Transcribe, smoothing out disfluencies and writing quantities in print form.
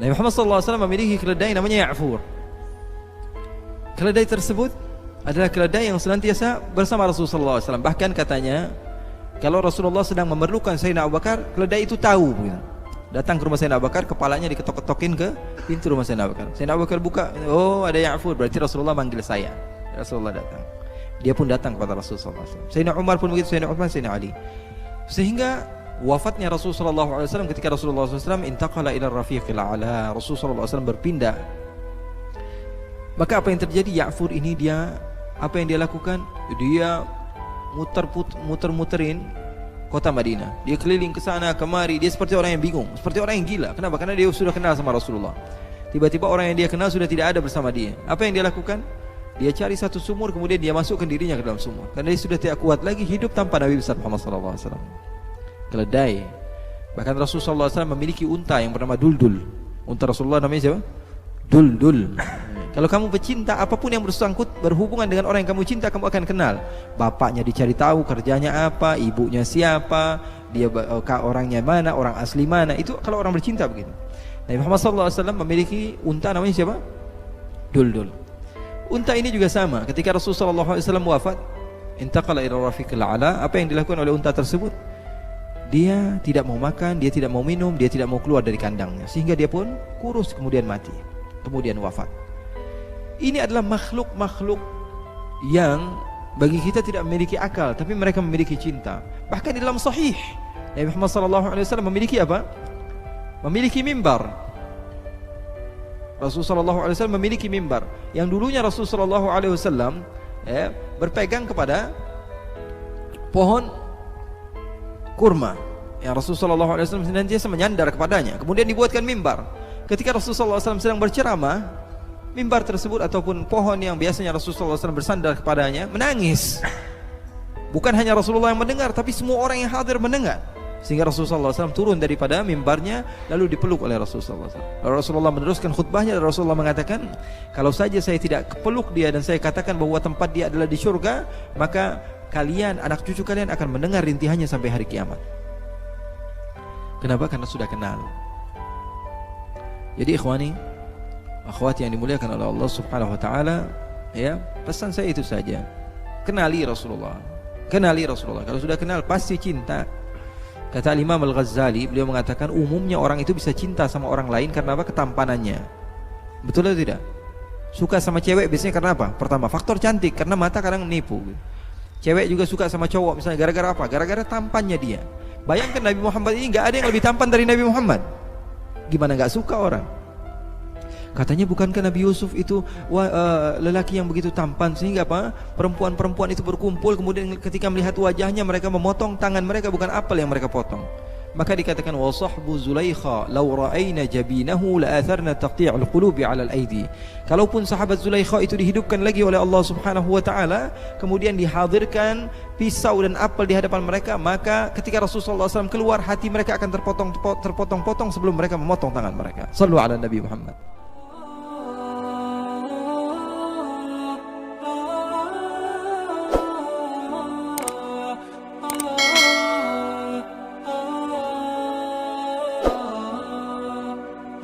Nabi Muhammad SAW memiliki keledai namanya Ya'fur. Keledai tersebut adalah keledai yang senantiasa bersama Rasulullah SAW. Bahkan katanya, kalau Rasulullah sedang memerlukan Sayyidina Abu Bakar, keledai itu tahu. Datang ke rumah Sayyidina Abu Bakar, kepalanya diketok-ketokin ke pintu rumah Sayyidina Abu Bakar. Sayyidina Abu Bakar buka, oh ada Ya'fur, berarti Rasulullah manggil saya. Rasulullah datang. Dia pun datang kepada Rasulullah SAW. Sayyidina Umar pun begitu, Sayyidina Uthman, Sayyidina Ali. Sehingga wafatnya Rasulullah SAW ketika Rasulullah SAW intaqala ila rafiqil a'la, Rasulullah SAW berpindah. Maka apa yang terjadi? Ya'fur ini dia, apa yang dia lakukan? Dia muter-muterin kota Madinah. Dia keliling ke sana kemari. Dia seperti orang yang bingung, seperti orang yang gila. Kenapa? Karena dia sudah kenal sama Rasulullah. Tiba-tiba orang yang dia kenal sudah tidak ada bersama dia. Apa yang dia lakukan? Dia cari satu sumur, kemudian dia masukkan dirinya ke dalam sumur. Karena dia sudah tidak kuat lagi hidup tanpa Nabi besar Muhammad SAW. Keledai. Bahkan Rasulullah SAW memiliki unta yang bernama Duldul. Unta Rasulullah namanya siapa? Duldul. Kalau kamu pecinta, apapun yang bersangkut berhubungan dengan orang yang kamu cinta, kamu akan kenal. Bapaknya dicari tahu, kerjanya apa, ibunya siapa, dia orangnya mana, orang asli mana. Itu kalau orang bercinta begitu. Nabi Muhammad SAW memiliki unta namanya siapa? Duldul. Unta ini juga sama. Ketika Rasulullah SAW wafat, intaqala ila rafiqil a'la, apa yang dilakukan oleh unta tersebut? Dia tidak mau makan, dia tidak mau minum, dia tidak mau keluar dari kandangnya, sehingga dia pun kurus kemudian mati, kemudian wafat. Ini adalah makhluk-makhluk yang bagi kita tidak memiliki akal, tapi mereka memiliki cinta. Bahkan di dalam sahih, Nabi Muhammad SAW memiliki apa? Memiliki mimbar. Rasulullah SAW memiliki mimbar yang dulunya Rasulullah SAW berpegang kepada pohon kurma yang Rasulullah SAW senantiasa menyandar kepadanya. Kemudian dibuatkan mimbar. Ketika Rasulullah SAW sedang berceramah, mimbar tersebut ataupun pohon yang biasanya Rasulullah SAW bersandar kepadanya menangis. Bukan hanya Rasulullah yang mendengar, tapi semua orang yang hadir mendengar. Sehingga Rasulullah SAW turun daripada mimbarnya, lalu dipeluk oleh Rasulullah SAW. Lalu Rasulullah meneruskan khutbahnya, dan Rasulullah mengatakan, kalau saja saya tidak peluk dia dan saya katakan bahwa tempat dia adalah di surga, maka kalian, anak cucu kalian akan mendengar rintihannya sampai hari kiamat. Kenapa? Karena sudah kenal. Jadi ikhwani, akhwati yang dimuliakan oleh Allah Subhanahu wa taala, ya, pesan saya itu saja. Kenali Rasulullah. Kenali Rasulullah. Kalau sudah kenal pasti cinta. Kata Imam Al-Ghazali, beliau mengatakan umumnya orang itu bisa cinta sama orang lain karena apa? Ketampanannya. Betul atau tidak? Suka sama cewek biasanya karena apa? Pertama, faktor cantik, karena mata kadang menipu. Cewek juga suka sama cowok misalnya gara-gara apa? Gara-gara tampannya dia. Bayangkan Nabi Muhammad ini nggak ada yang lebih tampan dari Nabi Muhammad. Gimana nggak suka orang? Katanya bukankah Nabi Yusuf itu lelaki yang begitu tampan sehingga apa? Perempuan-perempuan itu berkumpul, kemudian ketika melihat wajahnya mereka memotong tangan mereka, bukan apel yang mereka potong. Maka dikatakan wa sahbu Zulaikha law ra'ayna jabinahu la atharna taqti'ul qulubi 'ala al-aidi. Kalaupun sahabat Zulaikha itu dihidupkan lagi oleh Allah Subhanahu wa taala, kemudian dihadirkan pisau dan apel di hadapan mereka, maka ketika Rasulullah SAW keluar, hati mereka akan terpotong-potong sebelum mereka memotong tangan mereka. Sallu ala Nabi Muhammad.